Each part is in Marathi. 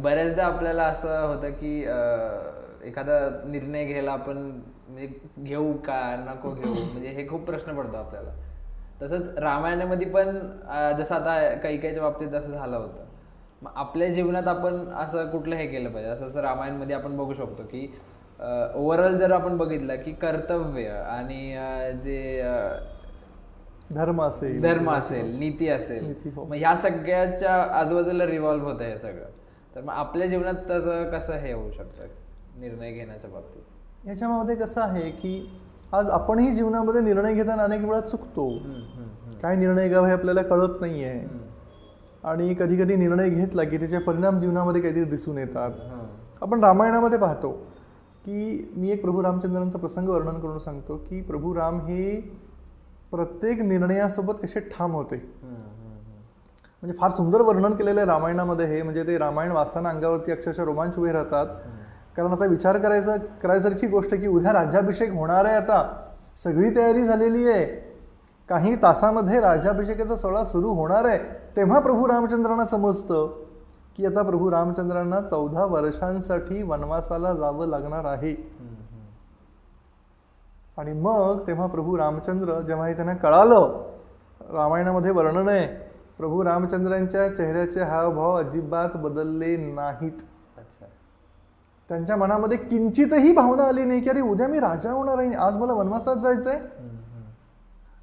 बऱ्याचदा आपल्याला असं होतं की एखादा निर्णय घ्यायला आपण म्हणजे घेऊ का नको घेऊ, म्हणजे हे खूप प्रश्न पडतो आपल्याला. तसंच रामायणामध्ये पण जसं आता काही काहीच्या बाबतीत जसं झालं होतं. मग आपल्या जीवनात आपण असं कुठलं हे केलं पाहिजे, असं रामायणमध्ये आपण बघू शकतो की ओव्हरऑल जर आपण बघितलं की कर्तव्य आणि जे धर्म असेल, नीती असेल, मग ह्या सगळ्याच्या आजूबाजूला रिव्हॉल्व्ह होतं हे सगळं. तर मग आपल्या जीवनात तसं कसं हे होऊ शकतं निर्णय घेण्याच्या बाबतीत? याच्यामध्ये कसं आहे की आज आपणही जीवनामध्ये निर्णय घेताना अनेक वेळा चुकतो. काय निर्णय घ्यावा हे आपल्याला कळत नाहीये, आणि कधी कधी निर्णय घेतला की त्याचे परिणाम जीवनामध्ये काहीतरी दिसून येतात. आपण रामायणामध्ये पाहतो की मी एक प्रभू रामचंद्रांचा प्रसंग वर्णन करून सांगतो की प्रभू राम हे प्रत्येक निर्णयासोबत कसे ठाम होते. म्हणजे फार सुंदर वर्णन केलेलं आहे रामायणामध्ये हे. म्हणजे ते रामायण वाचताना अंगावरती अक्षरशः रोमांच उभे राहतात. कारण आता विचार करायसारखी गोष्ट की उद्या राज्याभिषेक होणार आहे, आता सगळी तयारी झालेली आहे, काही तासामध्ये राज्याभिषेकाचा सोहळा सुरू होणार आहे. तेव्हा प्रभू रामचंद्रांना समजतं की आता प्रभू रामचंद्रांना 14 वर्षांसाठी वनवासाला जावं लागणार आहे. आणि मग तेव्हा प्रभू रामचंद्र जेव्हा हे त्यांना कळालं, रामायणामध्ये वर्णन आहे प्रभू रामचंद्रांच्या चेहऱ्याचे हावभाव अजिबात बदलले नाहीत. त्यांच्या मनामध्ये किंचितही भावना आली नाही की अरे उद्या मी राजा होणार आहे, आज मला वनवासात जायचंय.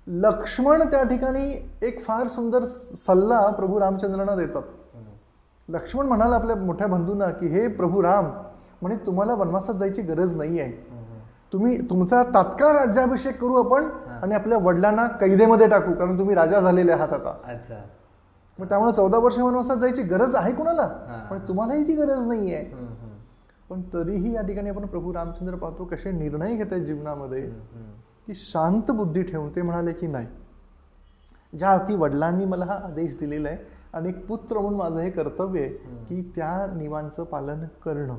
लक्ष्मण त्या ठिकाणी एक फार सुंदर सल्ला प्रभू रामचंद्रांना देतात. लक्ष्मण म्हणाला आपल्या मोठ्या बंधूंना की हे प्रभू राम, म्हणे तुम्हाला वनवासात जायची गरज नाही आहे, तुम्ही तुमचा तात्काळ राज्याभिषेक करू आपण आणि आपल्या वडिलांना कैदेमध्ये टाकू, कारण तुम्ही राजा झालेले आहात आता. मग त्यामुळे 14 वर्ष वनवासात जायची गरज आहे कुणाला, पण तुम्हालाही ती गरज नाहीये. पण तरीही या ठिकाणी आपण प्रभू रामचंद्र पाहतो कसे निर्णय घेत आहेत जीवनामध्ये की शांत बुद्धी ठेवून ते म्हणाले की नाही, ज्या अर्थी वडिलांनी मला हा आदेश दिलेला आहे आणि एक पुत्र म्हणून माझं हे कर्तव्य आहे की त्या नियमांचं पालन करणं.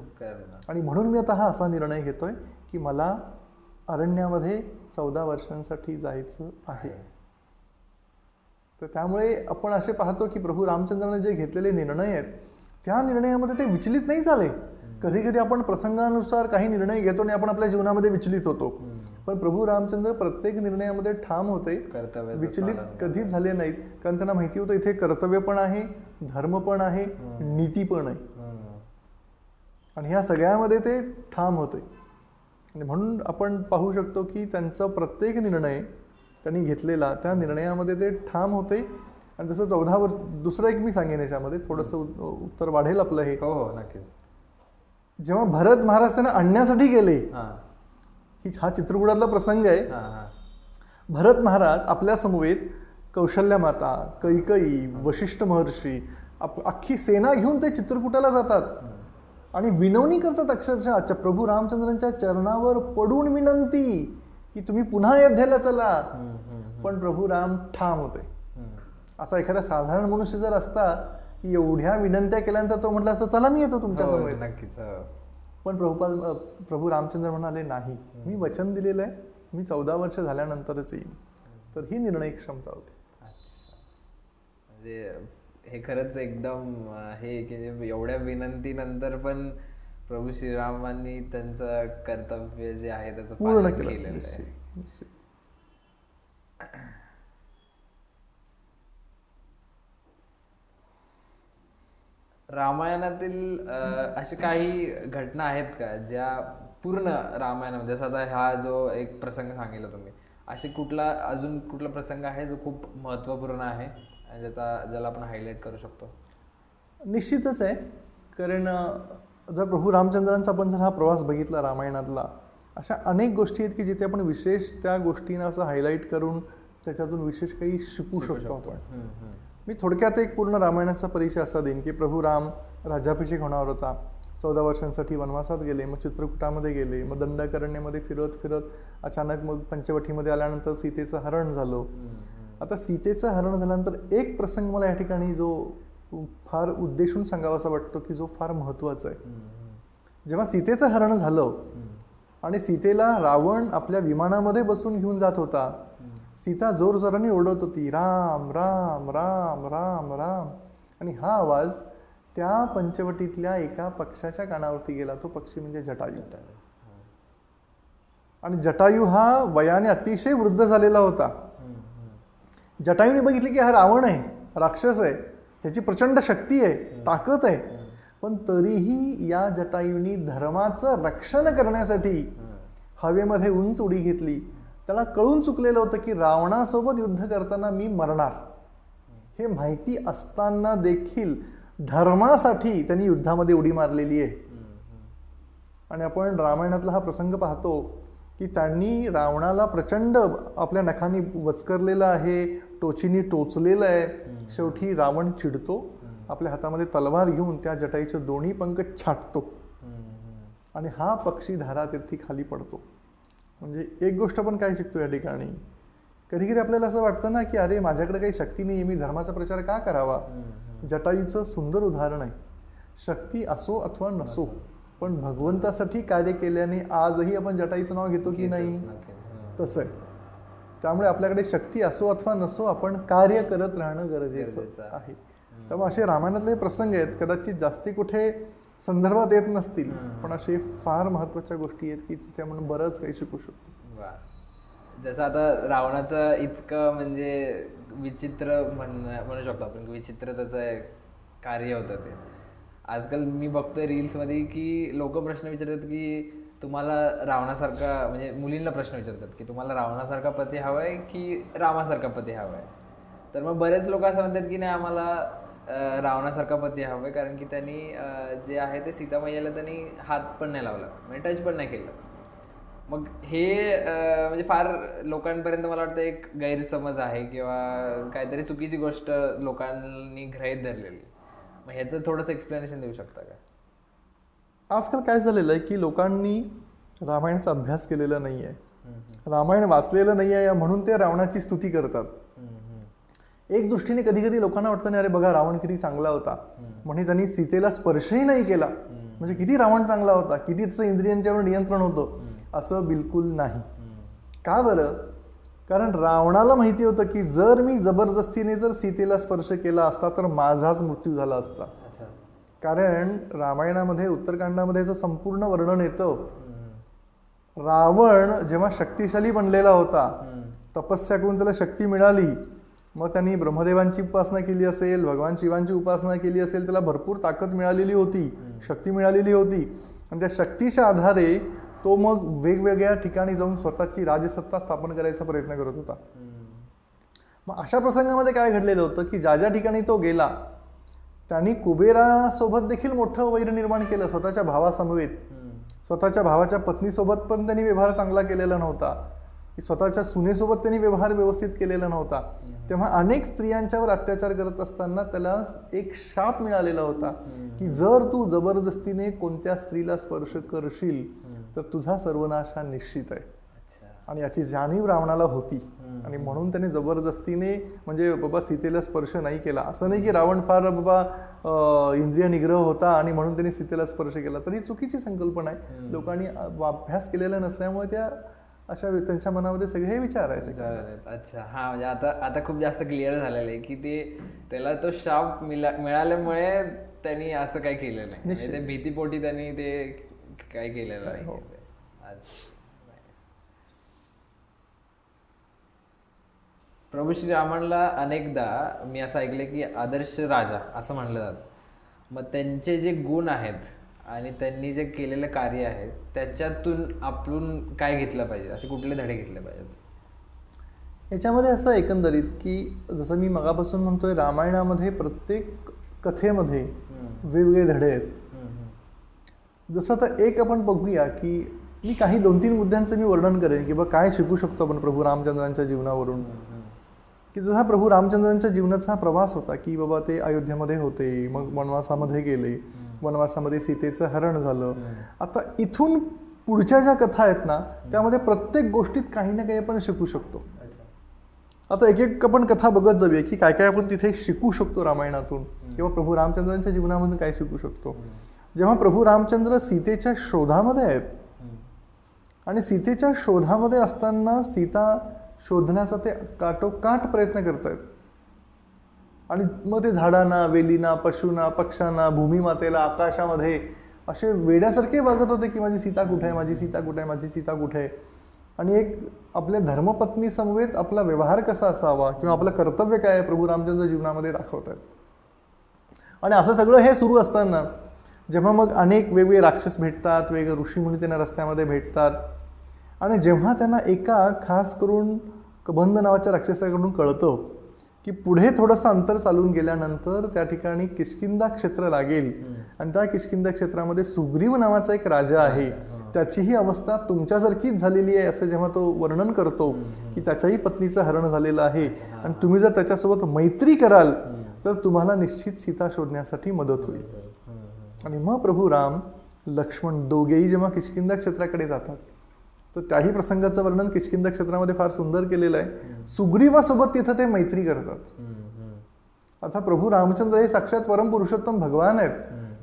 आणि म्हणून मी आता हा असा निर्णय घेतोय की मला अरण्यामध्ये 14 वर्षांसाठी जायचं आहे. तर त्यामुळे आपण असे पाहतो की प्रभू रामचंद्राने जे घेतलेले निर्णय आहेत त्या निर्णयामध्ये ते विचलित नाही झाले. कधी कधी आपण प्रसंगानुसार काही निर्णय घेतो आणि आपण आपल्या जीवनामध्ये विचलित होतो, पण प्रभू रामचंद्र प्रत्येक निर्णयामध्ये ठाम होते, विचलित कधीच झाले नाहीत. कारण त्यांना माहिती होतं इथे कर्तव्य पण आहे, धर्म पण आहे, नीती पण आहे, आणि ह्या सगळ्यामध्ये ते ठाम होते. आणि म्हणून आपण पाहू शकतो की त्यांचा प्रत्येक निर्णय त्यांनी घेतलेला त्या निर्णयामध्ये ते ठाम होते. आणि जसं 14 वर्ष, दुसरं एक मी सांगेन याच्यामध्ये थोडंसं उत्तर वाढेल आपलं हे. हो नक्कीच. जेव्हा भरत महाराज त्यांना आणण्यासाठी गेले, हा चित्रकूटातला प्रसंग आहे. भरत महाराज आपल्या समवेत कौशल्या माता, कैकई, वशिष्ठ महर्षी, अख्खी सेना घेऊन ते चित्रकूटाला जातात आणि विनवणी करतात अक्षरशः प्रभू रामचंद्रांच्या चरणावर पडून विनंती की तुम्ही पुन्हा अयोध्येला चला. पण प्रभू राम ठाम होते. आता एखादा साधारण मनुष्य जर असता की एवढ्या विनंत्या केल्यानंतर तो म्हटलं असं चला मी येतो तुमच्या समोर. पण प्रभू रामचंद्र म्हणाले नाही, मी वचन दिलेलं आहे, मी 14 वर्ष झाल्यानंतरच येईल. तर ही निर्णय क्षमता होती. म्हणजे हे खरंच एकदम हे की एवढ्या विनंतीनंतर पण प्रभू श्रीरामांनी त्यांचं कर्तव्य जे आहे त्याचं पूर्ण केलेलं आहे. रामायणातील अशी काही घटना आहेत का ज्या पूर्ण रामायणामध्ये, जसं आता हा जो एक प्रसंग सांगितला तुम्ही, अशी अजून कुठला प्रसंग आहे जो खूप महत्त्वपूर्ण आहे आणि ज्याला आपण हायलाइट करू शकतो? निश्चितच आहे. कारण जर प्रभू रामचंद्रांचा आपण जर हा प्रवास बघितला रामायणातला, अशा अनेक गोष्टी आहेत की जिथे आपण विशेष त्या गोष्टींना असं हायलाइट करून त्याच्यातून विशेष काही शिकू शकतो आपण. मी थोडक्यात एक पूर्ण रामायणाचा परिचय असा देईन की प्रभू राम राज्याभिषेक होणार होता, 14 वर्षांसाठी वनवासात गेले, मग चित्रकूटामध्ये गेले, मग दंडकारण्यामध्ये फिरत फिरत अचानक मग पंचवटीमध्ये आल्यानंतर सीतेचं हरण झालं. आता सीतेचं हरण झाल्यानंतर एक प्रसंग मला या ठिकाणी जो फार उद्देशून सांगावासा वाटतो की जो फार महत्त्वाचा आहे. जेव्हा सीतेचं हरण झालं आणि सीतेला रावण आपल्या विमानामध्ये बसून घेऊन जात होता, सीता जोरजोराने ओरडत होती राम राम राम राम राम, आणि हा आवाज त्या पंचवटीतल्या एका पक्षाच्या कानावरती गेला. तो पक्षी म्हणजे जटायू. आणि जटायू हा वयाने अतिशय वृद्ध झालेला होता. जटायूने बघितले की हा रावण आहे, राक्षस आहे, ह्याची प्रचंड शक्ती आहे, ताकद आहे, पण तरीही या जटायूंनी धर्माचं रक्षण करण्यासाठी हवेमध्ये उंच उडी घेतली. त्याला कळून चुकलेलं होतं की रावणासोबत युद्ध करताना मी मरणार, हे माहिती असताना देखील धर्मासाठी त्यांनी युद्धामध्ये उडी मारलेली आहे. आणि आपण रामायणातला हा प्रसंग पाहतो की त्यांनी रावणाला प्रचंड आपल्या नखांनी वचकरलेलं आहे, टोचीनी टोचलेलं आहे. शेवटी रावण चिडतो, आपल्या हातामध्ये तलवार घेऊन त्या जटायूचे दोन्ही पंख छाटतो आणि हा पक्षी धारातीर्थी खाली पडतो. म्हणजे एक गोष्ट आपण काय शिकतो या ठिकाणी, कधी कधी आपल्याला असं वाटतं ना की अरे माझ्याकडे काही शक्ती नाही, मी धर्माचा प्रचार का करावा. जटायूचं सुंदर उदाहरण आहे. शक्ती असो अथवा नसो, पण भगवंतासाठी कार्य केल्याने आजही आपण जटायूचं नाव घेतो की नाही, तसं आहे. त्यामुळे आपल्याकडे शक्ती असो अथवा नसो, आपण कार्य करत राहणं गरजेचं आहे. त्यामुळे असे रामायणातले प्रसंग आहेत, कदाचित जास्ती कुठे संदर्भात येत नसतील, पण असे फार महत्वाच्या गोष्टी आहेत की तिथे आपण बरंच काही शिकू शकतो. जसं आता रावणाचं इतकं म्हणजे विचित्र म्हणू शकतो आपण, विचित्र त्याचं कार्य होतं ते. आजकाल मी बघतोय रील्समध्ये की लोक प्रश्न विचारतात की तुम्हाला रावणासारखा, म्हणजे मुलींना प्रश्न विचारतात की तुम्हाला रावणासारखा पती हवाय की रामासारखा पती हवाय. तर मग बरेच लोक असं म्हणतात की नाही आम्हाला रावणासारखा पती हवाय, कारण की त्यांनी जे आहे ते सीतामैयाला त्यांनी हात पण नाही लावला, म्हणजे टच पण नाही केलं. मग हे म्हणजे फार लोकांपर्यंत मला वाटतं एक गैरसमज आहे किंवा काहीतरी चुकीची गोष्ट लोकांनी गृहीत धरलेली. मग ह्याचं थोडंसं एक्सप्लेनेशन देऊ शकता का? आजकाल काय झालेलं आहे की लोकांनी रामायणाचा अभ्यास केलेला नाही आहे, रामायण वाचलेलं नाही आहे, म्हणून ते रावणाची स्तुती करतात. एक दृष्टीने कधी कधी लोकांना वाटतं नाही अरे बघा रावण किती चांगला होता, म्हणजे त्यांनी सीतेला स्पर्शही नाही केला, म्हणजे किती रावण चांगला होता, किती त्याचं इंद्रियांच्यावर नियंत्रण होतं. असं बिलकुल नाही. का बरं? कारण रावणाला माहिती होतं की जर मी जबरदस्तीने जर सीतेला स्पर्श केला असता तर माझाच मृत्यू झाला असता. कारण रामायणामध्ये उत्तरकांडामध्ये याचं संपूर्ण वर्णन येतं. रावण जेव्हा शक्तिशाली बनलेला होता, तपस्या करून त्याला शक्ती मिळाली, मग त्यांनी ब्रह्मदेवांची उपासना केली असेल, भगवान शिवांची उपासना केली असेल, त्याला भरपूर ताकद मिळालेली होती, शक्ती मिळालेली होती, आणि त्या शक्तीच्या आधारे तो मग वेगवेगळ्या ठिकाणी जाऊन स्वतःची राजसत्ता स्थापन करायचा प्रयत्न करत होता. मग अशा प्रसंगामध्ये काय घडलेलं होतं की ज्या ज्या ठिकाणी तो गेला त्यांनी कुबेरासोबत देखील मोठं वैर निर्माण केलं, स्वतःच्या भावासमवेत. स्वतःच्या भावाच्या पत्नीसोबत पण त्यांनी व्यवहार चांगला केलेला नव्हता, स्वतःच्या सुनेसोबत त्यांनी व्यवहार व्यवस्थित केलेला नव्हता. तेव्हा अनेक स्त्रियांच्यावर अत्याचार करत असताना त्याला एक शाप मिळालेला होता की जर तू जबरदस्तीने कोणत्या स्त्रीला स्पर्श करशील तर तुझा सर्वनाश हा निश्चित आहे. आणि याची जाणीव रावणाला होती, आणि म्हणून त्याने जबरदस्तीने म्हणजे बाबा सीतेला स्पर्श नाही केला. असं नाही की रावण फार बाबा इंद्रिय निग्रह होता आणि म्हणून त्याने सीतेला स्पर्श केला, तर ही चुकीची संकल्पना आहे. लोकांनी अभ्यास केलेला नसल्यामुळे त्या अशा त्यांच्या मनामध्ये सगळे हे विचार आहेत. अच्छा, हा, म्हणजे आता खूप जास्त क्लिअर झालेलं आहे की त्याला तो शाप मिळाल्यामुळे त्यांनी असं काही केलं नाही, ते भीतीपोटी त्यांनी ते काय केलेलं नाही. प्रभू श्रीरामांना अनेकदा मी असं ऐकलं की आदर्श राजा असं म्हटलं जातं. मग त्यांचे जे गुण आहेत आणि त्यांनी जे केलेलं कार्य आहे त्याच्यातून आपण काय घेतलं पाहिजे, असे कुठले धडे घेतले पाहिजेत? याच्यामध्ये असं एकंदरीत की जसं मी मगापासून म्हणतोय, रामायणामध्ये प्रत्येक कथेमध्ये वेगवेगळे धडे आहेत. जसं आता एक आपण बघूया की मी काही 2-3 मुद्द्यांचं मी वर्णन करेन की बा काय शिकू शकतो आपण प्रभू रामचंद्रांच्या जीवनावरून. की जसा प्रभू रामचंद्रांच्या जीवनाचा हा प्रवास होता की बाबा ते अयोध्येमध्ये होते, मग वनवासामध्ये गेले, वनवासामध्ये सीतेचं हरण झालं. आता इथून पुढच्या ज्या कथा आहेत ना त्यामध्ये प्रत्येक गोष्टीत काही ना काही आपण शिकू शकतो. आता एक एक आपण कथा बघत जाऊया की काय काय आपण तिथे शिकू शकतो रामायणातून, किंवा प्रभू रामचंद्रांच्या जीवनामधून काय शिकू शकतो. जेव्हा प्रभू रामचंद्र सीतेच्या शोधामध्ये आहेत आणि सीतेच्या शोधामध्ये असताना सीता शोधण्याचा ते काटोकाट प्रयत्न करतायत, आणि मग ते झाडांना, वेलींना, पशूंना, पक्ष्यांना, भूमिमातेला, आकाशामध्ये असे वेड्यासारखे वागत होते की माझी सीता कुठे आहे, माझी सीता कुठे आहे, माझी सीता कुठे आहे. आणि एक आपल्या धर्मपत्नी समवेत आपला व्यवहार कसा असावा किंवा आपलं कर्तव्य काय आहे प्रभू रामचंद्र जीवनामध्ये दाखवत आहेत. आणि असं सगळं हे सुरू असताना जेव्हा मग अनेक वेगवेगळे राक्षस भेटतात, वेगवेगळे ऋषीमुनी त्यांना रस्त्यामध्ये भेटतात, आणि जेव्हा त्यांना एका खास करून कबंध नावाच्या राक्षसाकडून कळतं की पुढे थोडंसं अंतर चालून गेल्यानंतर त्या ठिकाणी किष्किंधा क्षेत्र लागेल आणि त्या किष्किंधा क्षेत्रामध्ये सुग्रीव नावाचा एक राजा आहे, त्याचीही अवस्था तुमच्यासारखीच झालेली आहे असं जेव्हा तो वर्णन करतो की त्याच्याही पत्नीचं हरण झालेलं आहे आणि तुम्ही जर त्याच्यासोबत मैत्री कराल तर तुम्हाला निश्चित सीता शोधण्यासाठी मदत होईल. आणि मग प्रभू राम लक्ष्मण दोघेही जेव्हा किष्किंधा क्षेत्राकडे जातात तर त्याही प्रसंगाचं वर्णन किष्किंधा क्षेत्रामध्ये फार सुंदर केलेलं आहे. सुग्रीवासोबत तिथं ते मैत्री करतात. आता प्रभू रामचंद्र हे साक्षात परम पुरुषोत्तम भगवान आहेत,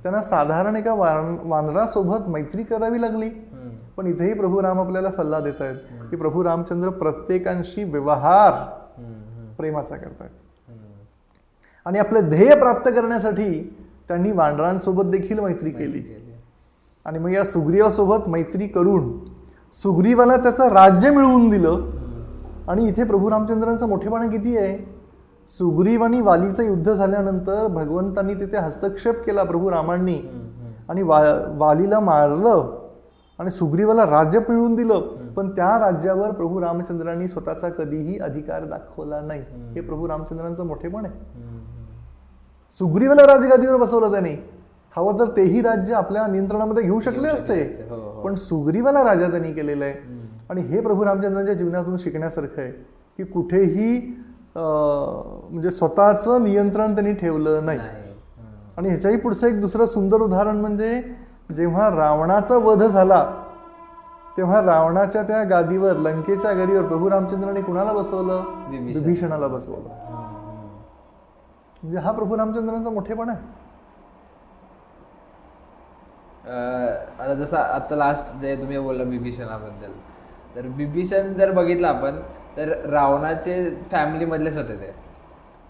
त्यांना साधारण एका वानरासोबत मैत्री करावी लागली. पण इथेही प्रभू राम आपल्याला सल्ला देत आहेत की प्रभू रामचंद्र प्रत्येकांशी व्यवहार प्रेमाचा करतात आणि आपले ध्येय प्राप्त करण्यासाठी त्यांनी वानरांसोबत देखील मैत्री केली. आणि मग या सुग्रीवासोबत मैत्री करून सुग्रीवाला त्याचं राज्य मिळवून दिलं. आणि इथे प्रभू रामचंद्रांचं मोठेपणा किती आहे. सुग्रीव आणि वालीचं युद्ध झाल्यानंतर भगवंतांनी तिथे हस्तक्षेप केला प्रभू रामांनी आणि वालीला मारलं आणि सुग्रीवाला राज्य मिळवून दिलं. पण त्या राज्यावर प्रभू रामचंद्रांनी स्वतःचा कधीही अधिकार दाखवला नाही. हे प्रभू रामचंद्रांचं मोठेपण आहे. सुग्रीवाला राजगादीवर बसवलं त्यांनी, हवं तर तेही राज्य आपल्या नियंत्रणामध्ये घेऊ शकले असते, पण सुग्रीवाला राजा त्यांनी केलेलं आहे. आणि हे प्रभू रामचंद्रांच्या जीवनातून शिकण्यासारखं आहे की कुठेही म्हणजे स्वतःचं नियंत्रण त्यांनी ठेवलं नाही. आणि ह्याच्याही पुढचं एक दुसरं सुंदर उदाहरण म्हणजे जेव्हा रावणाचा वध झाला तेव्हा रावणाच्या त्या गादीवर, लंकेच्या गादीवर प्रभू रामचंद्रांनी कुणाला बसवलं, विभीषणाला बसवलं. म्हणजे हा प्रभू रामचंद्रांचा मोठेपणा आहे. आता जसं आता लास्ट जे तुम्ही बोलला विभीषणाबद्दल, तर विभीषण जर बघितलं आपण तर रावणाचे फॅमिली मधलेच होते ते,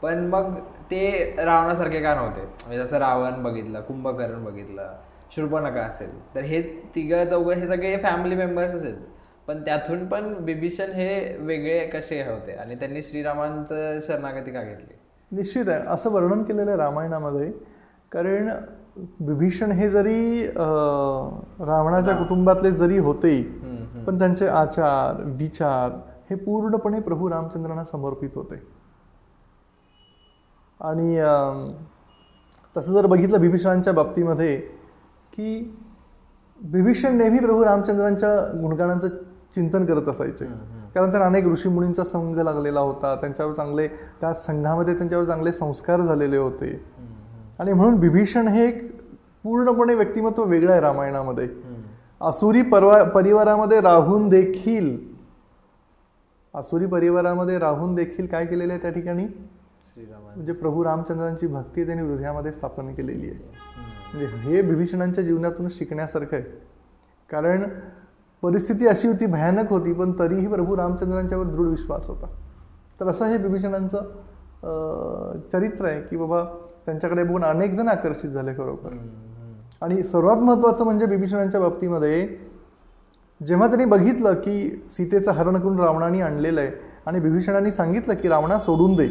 पण मग ते रावणासारखे का नव्हते. म्हणजे जसं रावण बघितलं, कुंभकर्ण बघितलं, शूर्पणखा असेल, तर हे तिघं चौघं हे सगळे फॅमिली मेंबर्स असेल, पण त्यातून पण विभीषण हे वेगळे कसे होते आणि त्यांनी श्रीरामांचं शरणागती का घेतली. निश्चित आहे, असं वर्णन केलेलं आहे रामायणामध्ये. कारण विभीषण हे जरी रावणाच्या कुटुंबातले जरी होते, पण त्यांचे आचार विचार हे पूर्णपणे प्रभू रामचंद्रांना समर्पित होते. आणि तसं जर बघितलं विभीषणांच्या बाबतीमध्ये की विभीषण नेहमी प्रभू रामचंद्रांच्या गुणगानांचं चिंतन करत असायचे. कारण त्यांना अनेक ऋषीमुनींचा संघ लागलेला होता, त्यांच्यावर चांगले, त्या संघामध्ये त्यांच्यावर चांगले संस्कार झालेले होते. आणि म्हणून विभीषण हे एक पूर्णपणे व्यक्तिमत्व वेगळं आहे रामायणामध्ये. असुरी परिवारामध्ये राहून देखील काय केलेलं आहे त्या ठिकाणी, म्हणजे प्रभू रामचंद्रांची भक्ती त्यांनी हृदयामध्ये स्थापन केलेली आहे. म्हणजे हे विभीषणांच्या जीवनातून शिकण्यासारखं आहे. कारण परिस्थिती अशी होती, भयानक होती, पण तरीही प्रभू रामचंद्रांच्यावर दृढ विश्वास होता. तर असं हे विभीषणांचं चरित्र आहे की बाबा त्यांच्याकडे बघून अनेक जण आकर्षित झाले खरोखर. आणि सर्वात महत्त्वाचं म्हणजे विभीषणांच्या बाबतीमध्ये जेव्हा त्यांनी बघितलं की सीतेचं हरण करून रावणाने आणलेलं आहे आणि विभीषणांनी सांगितलं की रावणा सोडून दे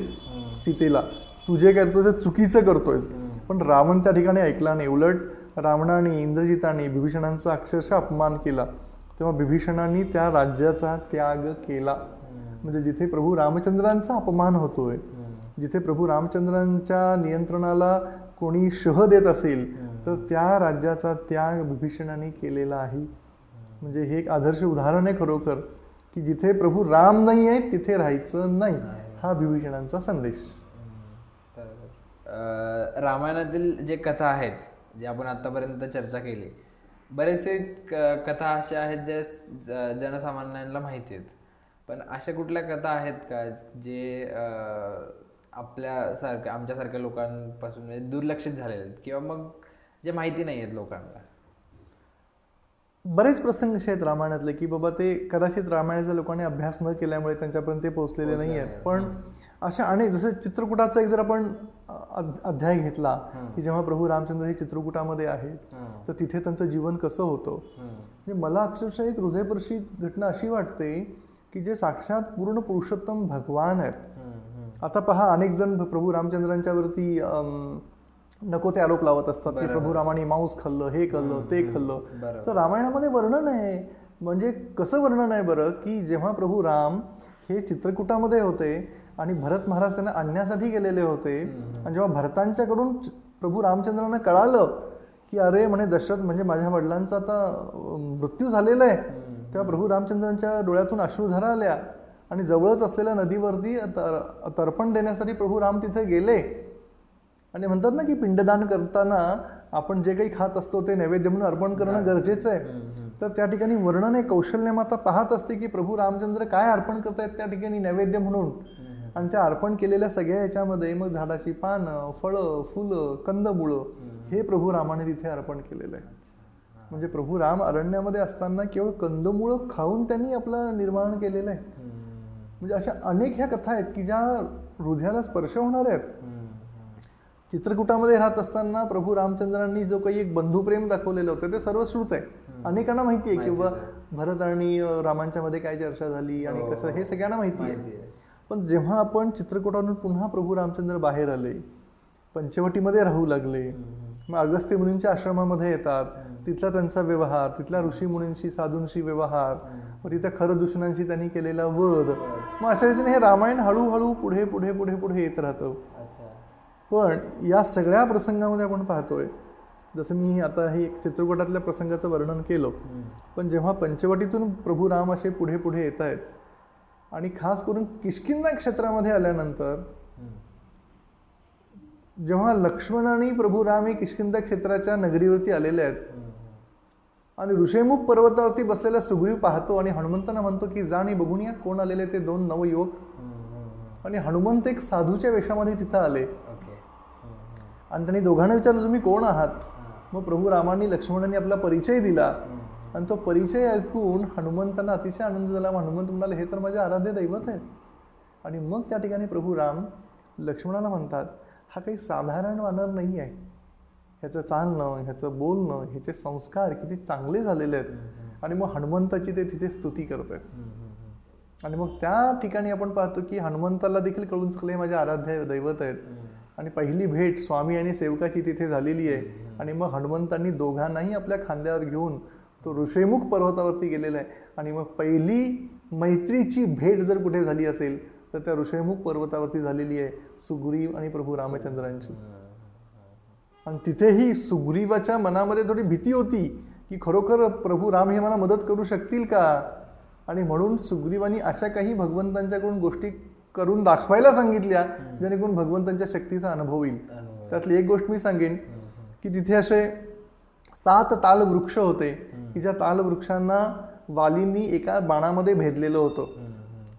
सीतेला, तू जे करतोय ते चुकीचं करतोयस, पण रावण त्या ठिकाणी ऐकला नाही. उलट रावणाने, इंद्रजिताने विभीषणांचा अक्षरशः अपमान केला. तेव्हा विभीषणांनी त्या राज्याचा त्याग केला. म्हणजे जिथे प्रभू रामचंद्रांचा अपमान होतोय, जिथे प्रभू रामचंद्रांच्या नियंत्रणाला कोणी शह देत असेल तर त्या राज्याचा त्याग विभीषणाने केलेला आहे. म्हणजे हे एक आदर्श उदाहरण आहे खरोखर की जिथे प्रभू राम नाही आहे तिथे राहायचं नाही, हा विभीषणांचा संदेश. रामायणातील जे कथा आहेत, जे आपण आतापर्यंत चर्चा केली, बरेचसे कथा अशा आहेत जे जनसामान्यांना माहिती आहेत, पण अशा कुठल्या कथा आहेत का जे आमच्यासारख्या लोकांपासून दुर्लक्षित झालेले आहेत किंवा मग जे माहिती नाही आहेत लोकांना. बरेच प्रसंग असे आहेत रामायणातले की बाबा ते कदाचित रामायणाच्या लोकांनी अभ्यास न केल्यामुळे त्यांच्यापर्यंत ते पोहोचलेले नाही आहेत. पण अशा अनेक, जसं चित्रकूटाचा एक जर आपण अध्याय घेतला की जेव्हा प्रभू रामचंद्र हे चित्रकूटामध्ये आहेत तर तिथे त्यांचं जीवन कसं होतं, म्हणजे मला अक्षरशः एक हृदयस्पर्शी घटना अशी वाटते की जे साक्षात पूर्ण पुरुषोत्तम भगवान आहेत. आता पहा, अनेक जण प्रभू रामचंद्रांच्या वरती नको ते आरोप लावत असतात की प्रभू रामाने मांस खाल्लं, हे खाल्लं, ते खाल्लं. तर रामायणामध्ये वर्णन आहे, म्हणजे कसं वर्णन आहे बरं, की जेव्हा प्रभू राम हे चित्रकूटामध्ये होते आणि भरत महाराज त्यांना आणण्यासाठी गेलेले होते आणि जेव्हा भरतांच्याकडून प्रभू रामचंद्रांना कळालं की अरे म्हणे दशरथ म्हणजे माझ्या वडिलांचा आता मृत्यू झालेला आहे, तेव्हा प्रभू रामचंद्रांच्या डोळ्यातून अश्रुधारा आल्या आणि जवळच असलेल्या नदीवरती तर्पण देण्यासाठी प्रभू राम तिथे गेले. आणि म्हणतात ना की पिंडदान करताना आपण जे काही खात असतो ते नैवेद्य म्हणून अर्पण करणं गरजेचं आहे. तर त्या ठिकाणी वर्णन आहे, कौशल्य माता पाहत असते की प्रभू रामचंद्र काय अर्पण करतायत त्या ठिकाणी नैवेद्य म्हणून. आणि त्या अर्पण केलेल्या सगळ्या याच्यामध्ये मग झाडाची पानं, फळं, फुलं, कंदमुळं हे प्रभू रामाने तिथे अर्पण केलेलं आहे. म्हणजे प्रभू राम अरण्यामध्ये असताना केवळ कंदमुळं खाऊन त्यांनी आपलं निर्माण केलेलं आहे. म्हणजे अशा अनेक ह्या कथा आहेत की ज्या हृदयाला स्पर्श होणार आहेत. चित्रकूटामध्ये राहत असताना प्रभू रामचंद्रांनी जो काही एक बंधुप्रेम दाखवलेलं होतं ते सर्वश्रुत आहे. अनेकांना माहिती आहे किंवा भरत आणि रामांच्या मध्ये काय चर्चा झाली आणि कसं, हे सगळ्यांना माहिती आहे. पण जेव्हा आपण चित्रकूटातून पुन्हा प्रभू रामचंद्र बाहेर आले, पंचवटीमध्ये राहू लागले, मग अगस्त्य मुनींच्या आश्रमामध्ये येतात, तिथला त्यांचा व्यवहार, तिथल्या ऋषी मुनींशी, साधूंशी व्यवहार, मग तिथं खरदूषणांशी त्यांनी केलेला वध, मग अशा रीतीने हे रामायण हळूहळू पुढे पुढे पुढे पुढे येत राहतं. पण या सगळ्या प्रसंगामध्ये आपण पाहतोय, जसं मी आता हे चित्रकूटातल्या प्रसंगाचं वर्णन केलं, पण जेव्हा पंचवटीतून प्रभू राम असे पुढे पुढे येत आहेत आणि खास करून किष्किंधा क्षेत्रामध्ये आल्यानंतर जेव्हा लक्ष्मण आणि प्रभू राम हे किष्किंधा क्षेत्राच्या नगरीवरती आलेले आहेत आणि ऋषेमुख पर्वतावरती बसलेला सुग्रीव पाहतो आणि हनुमंतांना म्हणतो की जा आणि बघून या कोण आलेले ते दोन नवयुवक. आणि हनुमंत एक साधूच्या वेशामध्ये तिथं आले आणि त्यांनी दोघांना विचारलं तुम्ही कोण आहात. मग प्रभू रामांनी लक्ष्मणांनी आपला परिचय दिला आणि तो परिचय ऐकून हनुमंतांना अतिशय आनंद झाला. हनुमंत म्हणाले हे तर माझे आराध्य दैवत आहेत. आणि मग त्या ठिकाणी प्रभू राम लक्ष्मणाला म्हणतात हा काही साधारण वानर नाही आहे, ह्याचं चालणं, ह्याचं बोलणं, ह्याचे संस्कार किती चांगले झालेले आहेत. आणि मग हनुमंताची ते तिथे स्तुती करत आहेत. आणि मग त्या ठिकाणी आपण पाहतो की हनुमंताला देखील कळून चुकले माझे आराध्य दैवत आहेत. आणि पहिली भेट स्वामी आणि सेवकाची तिथे झालेली आहे. आणि मग हनुमंतांनी दोघांनाही आपल्या खांद्यावर घेऊन तो ऋषेमुख पर्वतावरती गेलेला आहे. आणि मग पहिली मैत्रीची भेट जर कुठे झाली असेल तर त्या ऋषेमुख पर्वतावरती झालेली आहे सुग्रीव आणि प्रभू रामचंद्रांची. आणि तिथेही सुग्रीवाच्या मनामध्ये थोडी भीती होती की खरोखर प्रभू राम हे मला मदत करू शकतील का. आणि म्हणून सुग्रीवानी अशा काही भगवंतांच्याकडून गोष्टी करून दाखवायला सांगितल्या जेणेकरून भगवंतांच्या शक्तीचा अनुभव येईल. त्यातली एक गोष्ट मी सांगेन की तिथे असे 7 ताल वृक्ष होते की ज्या ताल वृक्षांना वालींनी एका बाणामध्ये भेदलेलं होतं.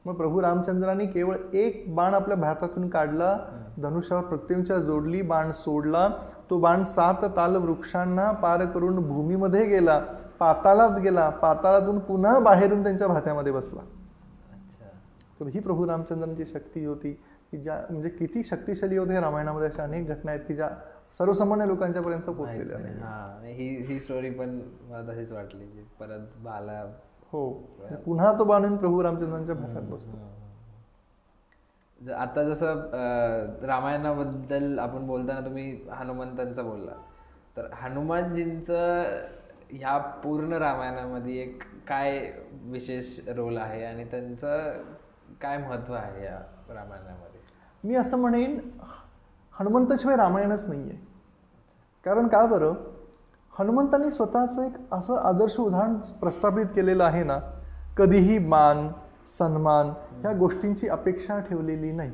मग प्रभू रामचंद्रांनी केवळ एक बाण आपल्या भारतातून काढला, धनुष्यावर प्रत्यंचा जोडली, बाण सोडला, तो बाण 7 ताल वृक्षांना पार करून भूमीमध्ये गेला, पाताळात गेला, पाताळातून पुन्हा बाहेरून त्यांच्या भात्यामध्ये बसला. तर ही प्रभू रामचंद्रांची शक्ती होती की ज्या म्हणजे किती शक्तिशाली होते. रामायणामध्ये अशा अनेक घटना आहेत की ज्या सर्वसामान्य लोकांच्या पर्यंत पोहोचलेल्या नाही. ही स्टोरी पण मला तशीच वाटली, परत बाला हो पुन्हा तो बाणून प्रभू रामचंद्रांच्या भातात बसतो. आता जसं रामायणाबद्दल आपण बोलताना तुम्ही हनुमंतांचं बोलला, तर हनुमानजींचं ह्या पूर्ण रामायणामध्ये एक काय विशेष रोल आहे आणि त्यांचं काय महत्व आहे या रामायणामध्ये. मी असं म्हणेन हनुमंताशिवाय रामायणच नाही आहे. कारण का बरं, हनुमंतांनी स्वतःचं एक असं आदर्श उदाहरण प्रस्थापित केलेलं आहे ना, कधीही मान सन्मान ह्या गोष्टींची अपेक्षा ठेवलेली नाही.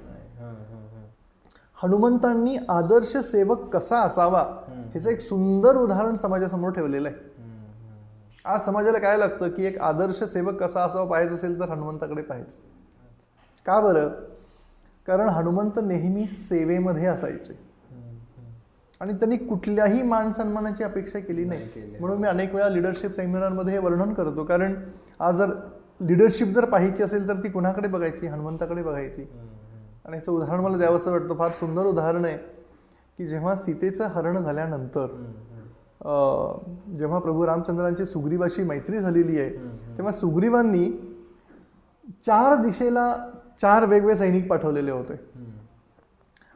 हनुमंतांनी आदर्श सेवक कसा असावा ह्याचं एक सुंदर उदाहरण समाजासमोर ठेवलेलं आहे. आज समाजाला काय लागतं की एक आदर्श सेवक कसा असावा पाहायचं असेल तर हनुमंताकडे पाहायचं. का बरं, कारण हनुमंत नेहमी सेवेमध्ये असायचे. आणि त्यांनी कुठल्याही मान सन्मानाची अपेक्षा केली नाही. म्हणून मी अनेक वेळा लिडरशिप सेमिनारमध्ये हे वर्णन करतो. कारण आज जर लिडरशिप जर पाहायची असेल तर ती कुणाकडे बघायची? हनुमंताकडे बघायची. आणि याचं उदाहरण मला द्यावंसं वाटतं. फार सुंदर उदाहरण आहे की जेव्हा सीतेचं हरण झाल्यानंतर जेव्हा प्रभू रामचंद्रांची सुग्रीवाशी मैत्री झालेली आहे तेव्हा सुग्रीवांनी 4 दिशेला 4 वेगवेगळे सैनिक पाठवलेले होते.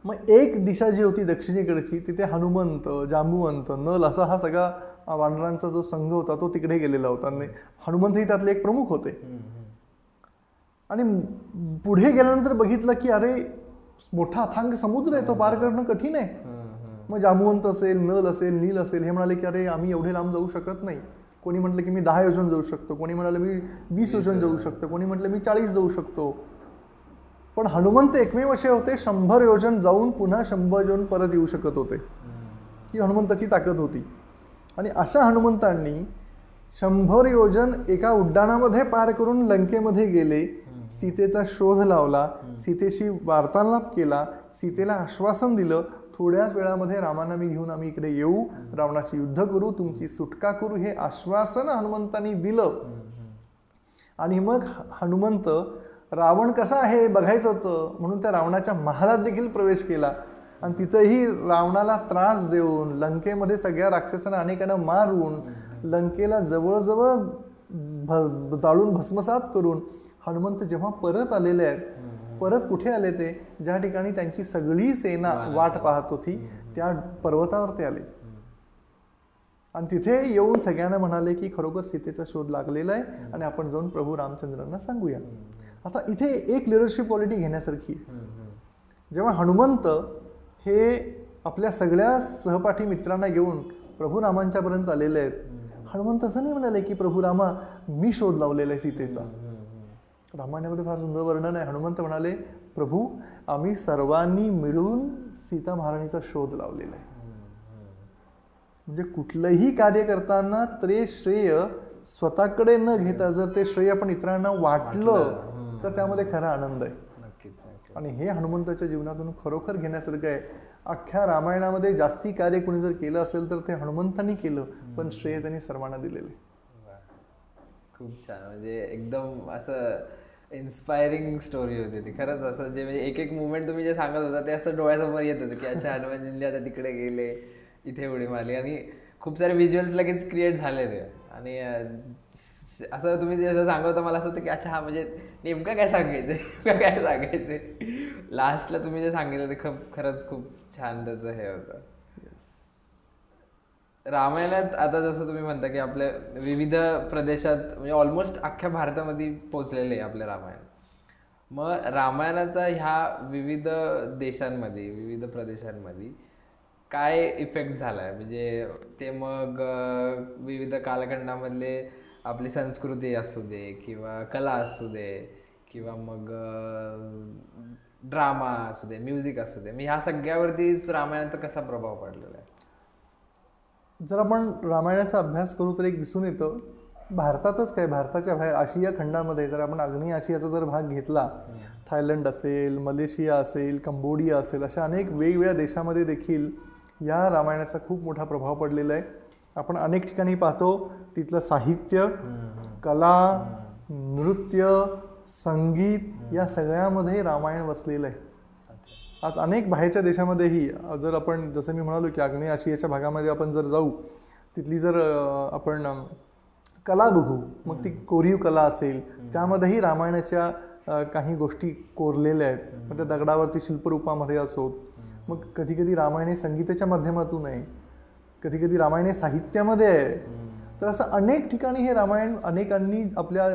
मग एक दिशा जी होती दक्षिणेकडची तिथे हनुमंत, जांबुवंत, नल असा हा सगळा वानरांचा जो संघ होता तो तिकडे गेलेला होता. हनुमंतही त्यातले एक प्रमुख होते. आणि पुढे गेल्यानंतर बघितलं की अरे मोठा अथांग समुद्र आहे, तो पार करणं कठीण आहे. मग जांबुवंत असेल, नल असेल, नील असेल हे म्हणाले की अरे आम्ही एवढे लांब जाऊ शकत नाही. कोणी म्हटलं की मी 10 योजन जाऊ शकतो, कोणी म्हणाले मी 20 योजन जाऊ शकतो, कोणी म्हटलं मी 40 जाऊ शकतो. पण हनुमंत एकमेव असे होते 100 योजन जाऊन पुन्हा 100 योजन परत येऊ शकत होते. ही हनुमंताची ताकद होती. आणि अशा हनुमंतांनी 100 योजन एका उड्डाणामध्ये पार करून लंकेमध्ये गेले, सीतेचा शोध लावला, सीतेशी वार्तालाप केला, सीतेला आश्वासन दिलं थोड्याच वेळामध्ये रामाना मी घेऊन आम्ही इकडे येऊ, रावणाशी युद्ध करू, तुमची सुटका करू, हे आश्वासन हनुमंतांनी दिलं. आणि मग हनुमंत रावण कसा आहे बघायचं होतं म्हणून त्या रावणाच्या महालात देखील प्रवेश केला. आणि तिथंही रावणाला त्रास देऊन लंकेमध्ये सगळ्या राक्षसांना अनेकांना मारून लंकेला जवळजवळ जाळून भस्मसात करून हनुमंत जेव्हा परत आलेले आहेत, परत कुठे आले ते ज्या ठिकाणी त्यांची सगळी सेना वाट पाहत होती त्या पर्वतावर ते आले. आणि तिथे येऊन सगळ्यांना म्हणाले की खरोखर सीतेचा शोध लागलेला आहे आणि आपण जाऊन प्रभू रामचंद्रांना सांगूया. आता इथे एक लिडरशिप क्वालिटी घेण्यासारखी, जेव्हा हनुमंत हे आपल्या सगळ्या सहपाठी मित्रांना घेऊन प्रभू रामांच्यापर्यंत आलेले आहेत, हनुमंत असं नाही म्हणाले की प्रभू रामा मी शोध लावलेला आहे सीतेचा. रामायणामध्ये फार सुंदर वर्णन आहे. हनुमंत म्हणाले प्रभू आम्ही सर्वांनी मिळून सीता महाराणीचा शोध लावलेला आहे. म्हणजे कुठलंही कार्य करताना ते श्रेय स्वतःकडे न घेता जर ते श्रेय आपण इतरांना वाटलं तर त्यामध्ये खरा आनंद आहे. आणि हे हनुमंताच्या जीवनातून खरोखर घेण्यासारखं आहे. अख्ख्या रामायणामध्ये जास्ती कार्य कोणी जर केलं असेल तर ते हनुमंतांनी केलं, पण श्रेय त्यांनी सर्वांना दिलेले. खूप छान. म्हणजे एकदम असं इन्स्पायरिंग स्टोरी होती ती खरंच. असं जे म्हणजे एक एक मुवमेंट तुम्ही जे सांगत होता ते असं डोळ्यासमोर येत होतं की अच्छा हनुमानजी आता तिकडे गेले, इथे उडी मारली आणि खूप सारे व्हिज्युअल्स लगेच क्रिएट झाले ते. आणि असं तुम्ही जे असं सांगत होता मला असं होतं की अच्छा हा म्हणजे नेमकं काय सांगायचंय लास्टला तुम्ही जे सांगितलं ते खरंच खूप छान त्याचं हे होतं. रामायणात आता जसं तुम्ही म्हणता की आपल्या विविध प्रदेशात म्हणजे ऑलमोस्ट अख्ख्या भारतामध्ये पोचलेले आहे आपलं रामायण. मग रामायणाचा ह्या विविध देशांमध्ये विविध प्रदेशांमध्ये काय इफेक्ट झाला आहे? म्हणजे ते मग विविध कालखंडामधले आपली संस्कृती असू दे किंवा कला असू दे किंवा मग ड्रामा असू दे, म्युझिक असू दे, ह्या सगळ्यावरतीच रामायणाचा कसा प्रभाव पडलेला आहे? जर आपण रामायणाचा अभ्यास करू तर एक दिसून येतं भारतातच काय भारताच्या बाहेर आशिया खंडामध्ये जर आपण आग्नेय आशियाचा जर भाग घेतला, थायलंड असेल, मलेशिया असेल, कंबोडिया असेल, अशा अनेक वेगवेगळ्या देशामध्ये देखील या रामायणाचा खूप मोठा प्रभाव पडलेला आहे. आपण अनेक ठिकाणी पाहतो तिथलं साहित्य, कला, नृत्य, संगीत या सगळ्यामध्ये रामायण वसलेलं आहे. आज अनेक बाहेरच्या देशामध्येही जर आपण जसं मी म्हणालो की आग्नेय आशियाच्या भागामध्ये आपण जर जाऊ तिथली जर आपण कला बघू, मग ती कोरीव कला असेल त्यामध्येही रामायणाच्या काही गोष्टी कोरलेल्या आहेत. मग त्या दगडावरती शिल्परूपामध्ये असोत, मग कधी कधी रामायण हे संगीताच्या माध्यमातून आहे, कधी कधी रामायण हे साहित्यामध्ये आहे. तर असं अनेक ठिकाणी हे रामायण अनेकांनी आपल्या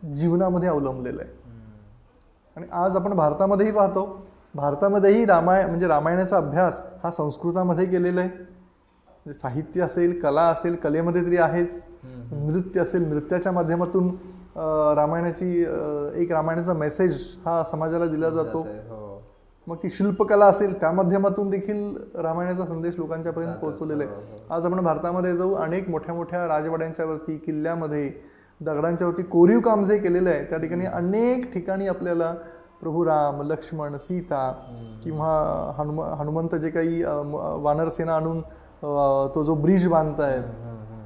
जीवनामध्ये अवलंबलेलं आहे. आणि आज आपण भारतामध्येही पाहतो, भारतामध्येही म्हणजे रामायणाचा अभ्यास हा संस्कृतामध्ये केलेला आहे. म्हणजे साहित्य असेल, कला असेल, कलेमध्ये तरी आहेच, नृत्य असेल, नृत्याच्या माध्यमातून रामायणाचा मेसेज हा समाजाला दिला जातो. मग ती शिल्पकला असेल त्या माध्यमातून देखील रामायणाचा संदेश लोकांच्यापर्यंत पोहोचवलेला आहे. आज आपण भारतामध्ये जाऊ अनेक मोठ्या मोठ्या राजवाड्यांच्या वरती, किल्ल्यामध्ये, दगडांच्या वरती कोरीव काम जे केलेलं आहे त्या ठिकाणी अनेक ठिकाणी आपल्याला प्रभू राम, लक्ष्मण, सीता किंवा हनुमंत जे काही वानरसेना आणून तो जो ब्रिज बांधतायत,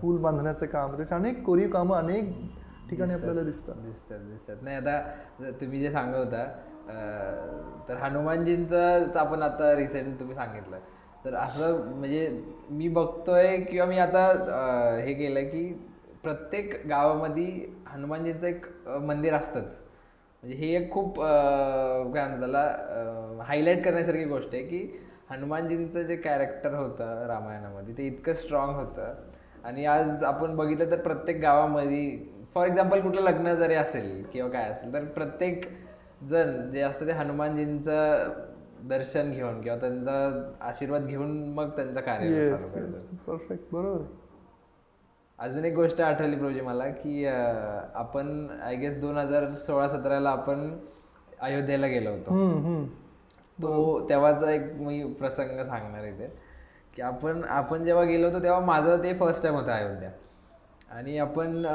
पूल बांधण्याचं काम, त्याचे अनेक कोरीव कामं अनेक ठिकाणी आपल्याला दिसतात. नाही आता तुम्ही जे सांगत होता तर हनुमानजींचं आपण आता रिसेंट तुम्ही सांगितलं, तर असं म्हणजे मी बघतोय किंवा मी आता हे केलं की प्रत्येक गावामध्ये हनुमानजींचं एक मंदिर असतंच. म्हणजे ही एक खूप काय म्हणतात त्याला हायलाईट करण्यासारखी गोष्ट आहे की हनुमानजींचं जे कॅरेक्टर होतं रामायणामध्ये ते इतकं स्ट्रॉंग होतं. आणि आज आपण बघितलं तर प्रत्येक गावामध्ये फॉर एक्झाम्पल कुठलं लग्न जरी असेल किंवा काय असेल तर प्रत्येक जण जे असतं ते हनुमानजींचं दर्शन घेऊन किंवा त्यांचा आशीर्वाद घेऊन मग त्यांचं कार्य चालू करतात. परफेक्ट, बरोबर. अजून एक गोष्ट आठवली प्रभूजी मला की आपण आय गेस 2016-17 आपण अयोध्येला गेलो होतो. तो तेव्हाचा एक मी प्रसंग सांगणार इथे की आपण जेव्हा गेलो होतो तेव्हा माझं ते फर्स्ट टाइम होतं अयोध्या. आणि आपण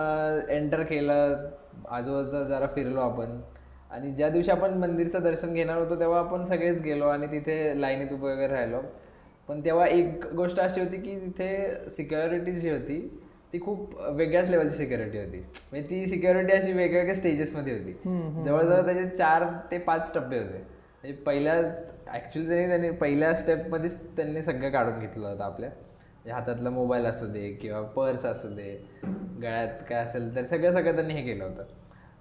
एंटर केलं, आजूबाजूला जरा फिरलो आपण. आणि ज्या दिवशी आपण मंदिरचं दर्शन घेणार होतो तेव्हा आपण सगळेच गेलो आणि तिथे लाईनीत उभे वगैरे राहिलो. पण तेव्हा एक गोष्ट अशी होती की तिथे सिक्युरिटी जी होती ती खूप वेगळ्याच लेवलची सिक्युरिटी होती. म्हणजे ती सिक्युरिटी अशी वेगवेगळ्या स्टेजेसमध्ये होती. जवळजवळ त्याचे 4 ते 5 टप्पे होते. म्हणजे पहिल्या ॲक्च्युली त्यांनी पहिल्या स्टेपमध्येच त्यांनी सगळं काढून घेतलं होतं आपल्या. म्हणजे हातातला मोबाईल असू दे किंवा पर्स असू दे, गळ्यात काय असेल तर सगळं त्यांनी हे केलं होतं.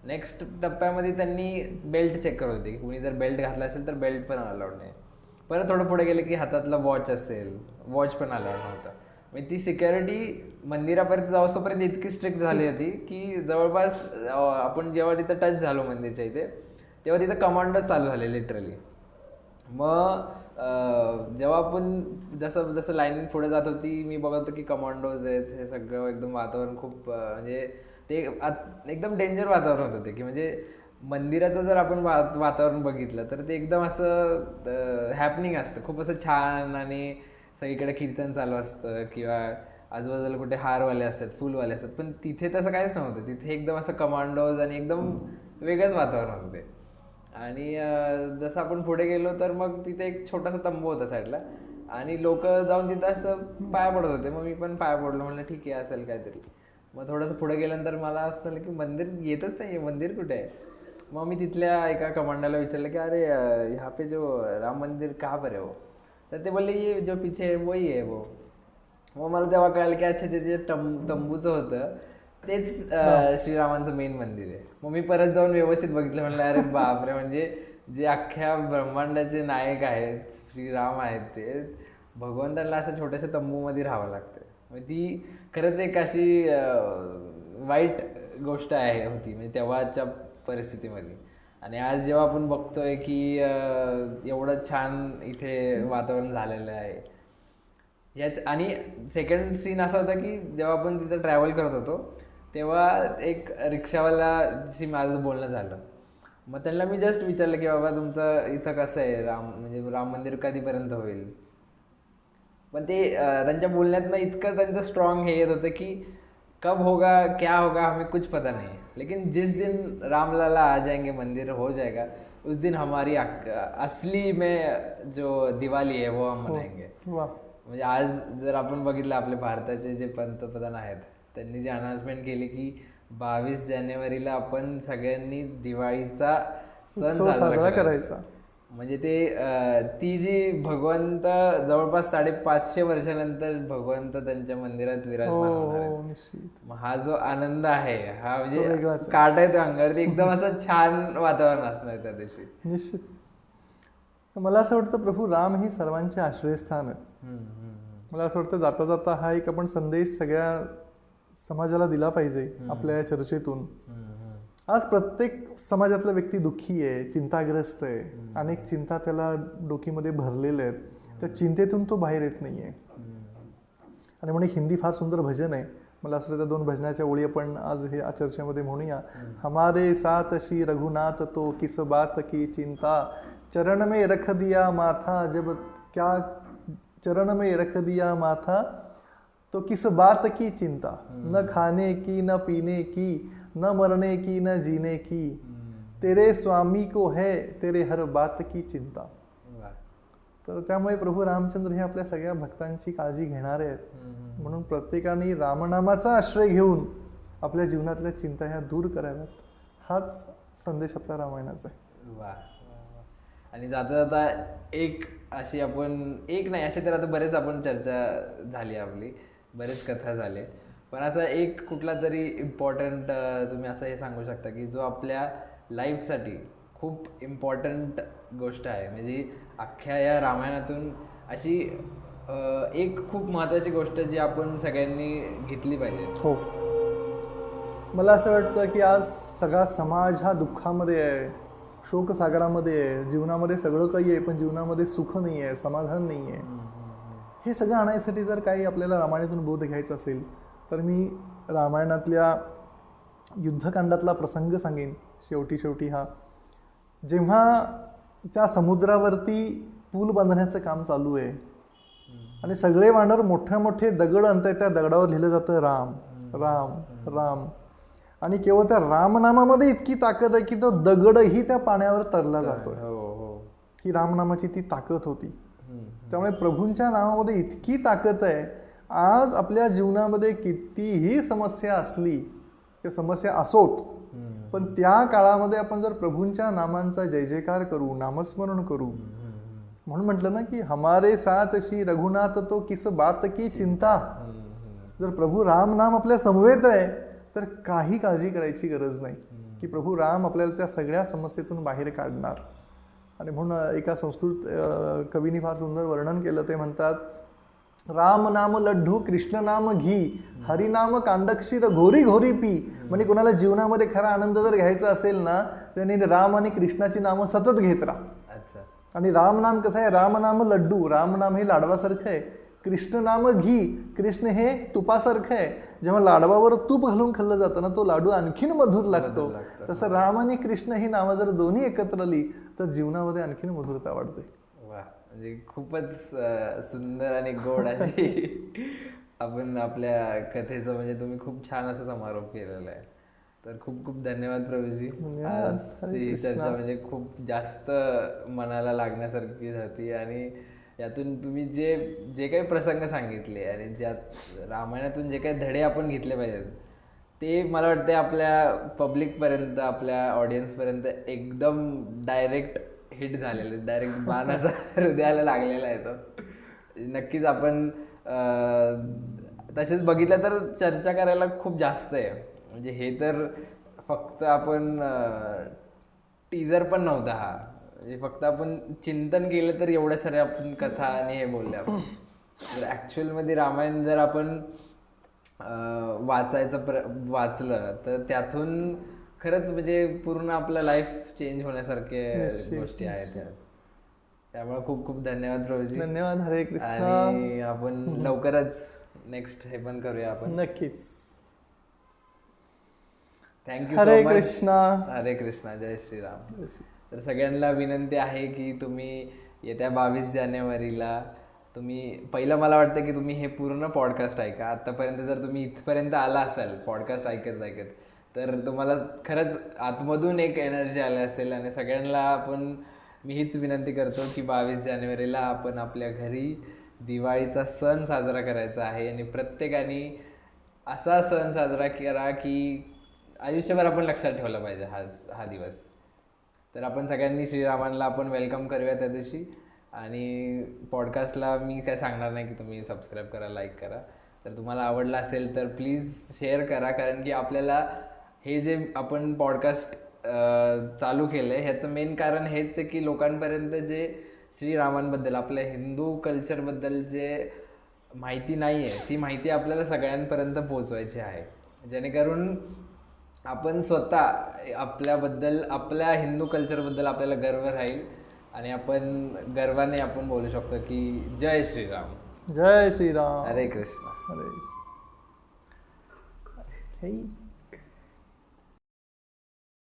नेक्स्ट टप्प्यामध्ये त्यांनी बेल्ट चेक करत होते की कुणी जर बेल्ट घातला असेल तर बेल्ट पण अलाउड नाही. परत थोडं पुढे गेले की हातातला वॉच असेल, वॉच पण अलाउड नव्हतं. म्हणजे ती सिक्युरिटी मंदिरापर्यंत जाऊस्तोपर्यंत इतकी स्ट्रिक्ट झाली होती की जवळपास आपण जेव्हा तिथं टच झालो मंदिरच्या इथे तेव्हा तिथं कमांडोज चालू झाले लिटरली. मग जेव्हा आपण जसं जसं लाईन पुढे जात होती मी बघत होतो की कमांडोज आहेत, हे सगळं एकदम वातावरण खूप म्हणजे ते एकदम डेंजर वातावरण होतं ते की म्हणजे मंदिराचं जर आपण वातावरण बघितलं तर ते एकदम असं हॅपनिंग असतं, खूप असं छान. आणि सगळीकडे कीर्तन चालू असतं किंवा आजूबाजूला कुठे हारवाले असतात, फुलवाले असतात. पण तिथे तसं काहीच नव्हतं. तिथे एकदम असं कमांडोज आणि एकदम वेगळंच वातावरण होतं ते. आणि जसं आपण पुढे गेलो तर मग तिथे एक छोटासा तंबू होता साईडला आणि लोक जाऊन तिथं असं पाया पडत होते. मग मी पण पाया पडलो, म्हणलं ठीक आहे असेल काहीतरी. मग थोडंसं पुढे गेल्यानंतर मला असं झालं की मंदिर येतच नाही, मंदिर कुठे आहे. मग मी तिथल्या एका कमांडरला विचारलं की अरे यहाँ पे जो राम मंदिर कहाँ पर है वो. तर ते बोलले ये जो पीछे है वही है वो. मग मला तेव्हा कळालं की अच्छा ते जे तंबूचं होतं तेच श्रीरामांचं मेन मंदिर आहे. मग मी परत जाऊन व्यवस्थित बघितलं, म्हणलं अरे बापरे, म्हणजे जे अख्ख्या ब्रह्मांडाचे नायक आहेत श्रीराम आहेत ते भगवंतांना असं छोट्याशा तंबूमध्ये राहावं लागतं. म्हणजे ती खरंच एक अशी वाईट गोष्ट होती म्हणजे तेव्हाच्या परिस्थितीमध्ये. आणि आज जेव्हा आपण बघतोय की एवढं छान इथे वातावरण झालेलं आहे याच. आणि सेकंड सीन असा होता की जेव्हा आपण तिथं ट्रॅव्हल करत होतो तेव्हा एक रिक्षावाल्याशी माझं बोलणं झालं. मग त्यांना मी जस्ट विचारलं की बाबा तुमचं इथं कसं आहे म्हणजे राम मंदिर कधीपर्यंत होईल. पण ते त्यांच्या बोलण्यातनं इतकं त्यांचं स्ट्रॉंग हे येत होतं की कब होगा क्या होगा हमें कुछ पता नहीं, लेकिन जिस दिन रामलला आ जाएंगे मंदिर हो जाएगा उस दिन हमारी असली में जो दिवाळी आहे वो हम मनाएंगे. म्हणजे आज जर आपण बघितलं आपले भारताचे जे पंतप्रधान आहेत त्यांनी जी अनाउन्समेंट केली की 22 जानेवारीला आपण सगळ्यांनी दिवाळीचा सण साजरा करायचा. म्हणजे ते ती जी भगवंत जवळपास 550 वर्षानंतर भगवंत त्यांच्या मंदिरात विराजमान होणार आहेत. हा जो आनंद आहे हा म्हणजे काटा येतो अंगावरती, एकदम असं छान वातावरण असणार त्या दिवशी. निश्चित. मला असं वाटतं प्रभू राम ही सर्वांचे आश्रयस्थान आहे. मला असं वाटतं जाता जाता हा एक आपण संदेश सगळ्या समाजाला दिला पाहिजे आपल्या या चर्चेतून. आज प्रत्येक समाजातला व्यक्ती दुःखी आहे, चिंताग्रस्त आहे, अनेक चिंता त्याला डोकीमध्ये भरलेल्या आहेत. त्या चिंतेतून तो बाहेर येत नाहीये. आणि म्हणून एक हिंदी फार सुंदर भजन आहे, मला असं त्या 2 भजनाच्या ओळी आपण आज हे चर्चेमध्ये म्हणूया. हमारे साथ श्री रघुनाथ तो किस बात की चिंता, चरण में रख दिया माथा जब क्या, चरण में रख दिया माथा तो किस बात की चिंता, न खाने की न पीने की न मरने की न जीने की, तेरे स्वामी को है तेरे हर बात की चिंता. वा. तर त्यामुळे प्रभू रामचंद्र हे आपल्या सगळ्या भक्तांची काळजी घेणारे आहेत. म्हणून प्रत्येकाने रामनामाचा आश्रय घेऊन आपल्या जीवनातल्या चिंता ह्या दूर कराव्यात. हाच संदेश आपल्या रामायणाचा आहे. वा. आणि जाता जाता एक अशी आपण एक नाही असे तर आता बरेच आपण चर्चा झाली आपली, बरेच कथा झाले, पण असा एक कुठला तरी इम्पॉर्टंट तुम्ही असं हे सांगू शकता की जो आपल्या लाईफसाठी खूप इम्पॉर्टंट गोष्ट आहे, म्हणजे अख्ख्या या रामायणातून अशी एक खूप महत्त्वाची गोष्ट जी आपण सगळ्यांनी घेतली पाहिजे. हो, मला असं वाटतं की आज सगळा समाज हा दुःखामध्ये आहे, शोकसागरामध्ये आहे. जीवनामध्ये सगळं काही आहे पण जीवनामध्ये सुख नाही आहे, समाधान नाही आहे. हे सगळं आणण्यासाठी जर काही आपल्याला रामायणातून बोध घ्यायचा असेल तर मी रामायणातल्या युद्धकांडातला प्रसंग सांगेन. शेवटी हा जेव्हा त्या समुद्रावरती पूल बांधण्याचं काम चालू आहे आणि सगळे वानर मोठे मोठे दगड आणतायत, त्या दगडावर लिहिलं जातं राम राम राम, आणि केवळ त्या रामनामामध्ये इतकी ताकद आहे की तो दगडही त्या पाण्यावर तरला जातोय. ही रामनामाची ती ताकद होती. त्यामुळे प्रभूंच्या नावामध्ये इतकी ताकद आहे. आज आपल्या जीवनामध्ये कितीही समस्या असली किंवा समस्या असोत, पण त्या काळामध्ये आपण जर प्रभूंच्या नामांचा जय जयकार करू, नामस्मरण करू, म्हणून म्हटलं ना की हमारे साथ श्री रघुनाथ तो किस बात की चिंता. जर प्रभू राम नाम आपल्या समवेत आहे तर काही काळजी करायची गरज नाही की प्रभू राम आपल्याला त्या सगळ्या समस्येतून बाहेर काढणार. आणि म्हणून एका संस्कृत कवीने फार सुंदर वर्णन केलं. ते म्हणतात, राम नाम लड्डू कृष्ण नाम घी, हरिनाम कांडक्षीर घोरी घोरी पी. म्हणजे कोणाला जीवनामध्ये खरा आनंद जर घ्यायचा असेल ना, त्यांनी राम आणि कृष्णाची नामं सतत घेत राहा. आणि रामनाम कसं आहे, रामनाम लड्डू, रामनाम हे लाडवासारखं आहे. कृष्ण नाम घी, कृष्ण हे तुपासारखं आहे. जेव्हा लाडवावर तूप घालून खाल्लं जातं ना, तो लाडू आणखीन मधुर लागतो. तसं राम आणि कृष्ण ही नावं जर दोन्ही एकत्र आली तर जीवनामध्ये आणखीन मधुरता वाढते. वा, म्हणजे खूपच सुंदर आणि गोड अशी आपण आपल्या कथेचं म्हणजे तुम्ही खूप छान असं समारोप केलेला आहे. तर खूप खूप धन्यवाद प्रभूजी. आज ही चर्चा म्हणजे खूप जास्त मनाला लागण्यासारखी होती आणि यातून तुम्ही जे जे काही प्रसंग सांगितले आणि ज्यात रामायणातून जे काही धडे आपण घेतले पाहिजेत ते मला वाटते आपल्या पब्लिकपर्यंत, आपल्या ऑडियन्सपर्यंत एकदम डायरेक्ट हिट झालेले, डायरेक्ट बाणाचा हृदयाला लागलेला आहे तो. नक्कीच आपण तसेच बघितलं तर चर्चा करायला खूप जास्त आहे. म्हणजे हे तर फक्त आपण टीजर पण नव्हता हा, म्हणजे फक्त आपण चिंतन केलं तर एवढ्या साऱ्या आपण कथा आणि हे बोलले आपण. तर ॲक्च्युअलमध्ये रामायण जर आपण वाचलं तर त्यातून खरंच म्हणजे पूर्ण आपलं लाईफ चेंज होण्यासारखे गोष्टी आहेत. त्यामुळे खूप खूप धन्यवाद प्रभूजी. धन्यवाद. हरे कृष्ण. आणि आपण लवकरच नेक्स्ट हे पण करूया आपण. नक्कीच. थँक्यू. हरे कृष्णा. हरे कृष्णा. जय श्रीराम. तर सगळ्यांना विनंती आहे की तुम्ही येत्या 22 जानेवारीला तुम्ही पहिलं मला वाटतं की तुम्ही हे पूर्ण पॉडकास्ट ऐका. आतापर्यंत जर तुम्ही इथपर्यंत आला असाल पॉडकास्ट ऐकत ऐकत तर तुम्हाला खरंच आतमधून एक एनर्जी आली असेल. आणि सगळ्यांना आपण मी हीच विनंती करतो की 22 जानेवारीला आपण आपल्या घरी दिवाळीचा सण साजरा करायचा आहे. आणि प्रत्येकाने असा सण साजरा करा की आयुष्यभर आपण लक्षात ठेवला पाहिजे हा दिवस. तर आपण सगळ्यांनी श्रीरामांना आपण वेलकम करूया त्या दिवशी. आणि पॉडकास्टला मी काय सांगणार नाही की तुम्ही सबस्क्राईब करा, लाईक करा. तर तुम्हाला आवडला असेल तर प्लीज शेअर करा, कारण की आपल्याला हे जे आपण पॉडकास्ट चालू केलं आहे ह्याचं मेन कारण हेच आहे की लोकांपर्यंत जे श्रीरामांबद्दल, आपल्या हिंदू कल्चरबद्दल जे माहिती नाही आहे ती माहिती आपल्याला सगळ्यांपर्यंत पोहोचवायची आहे, जेणेकरून आपण स्वतः आपल्याबद्दल, आपल्या हिंदू कल्चरबद्दल आपल्याला गर्व राहील आणि आपण गर्वाने आपण बोलू शकतो की जय श्रीराम. जय श्रीराम. हरे कृष्ण. हरे.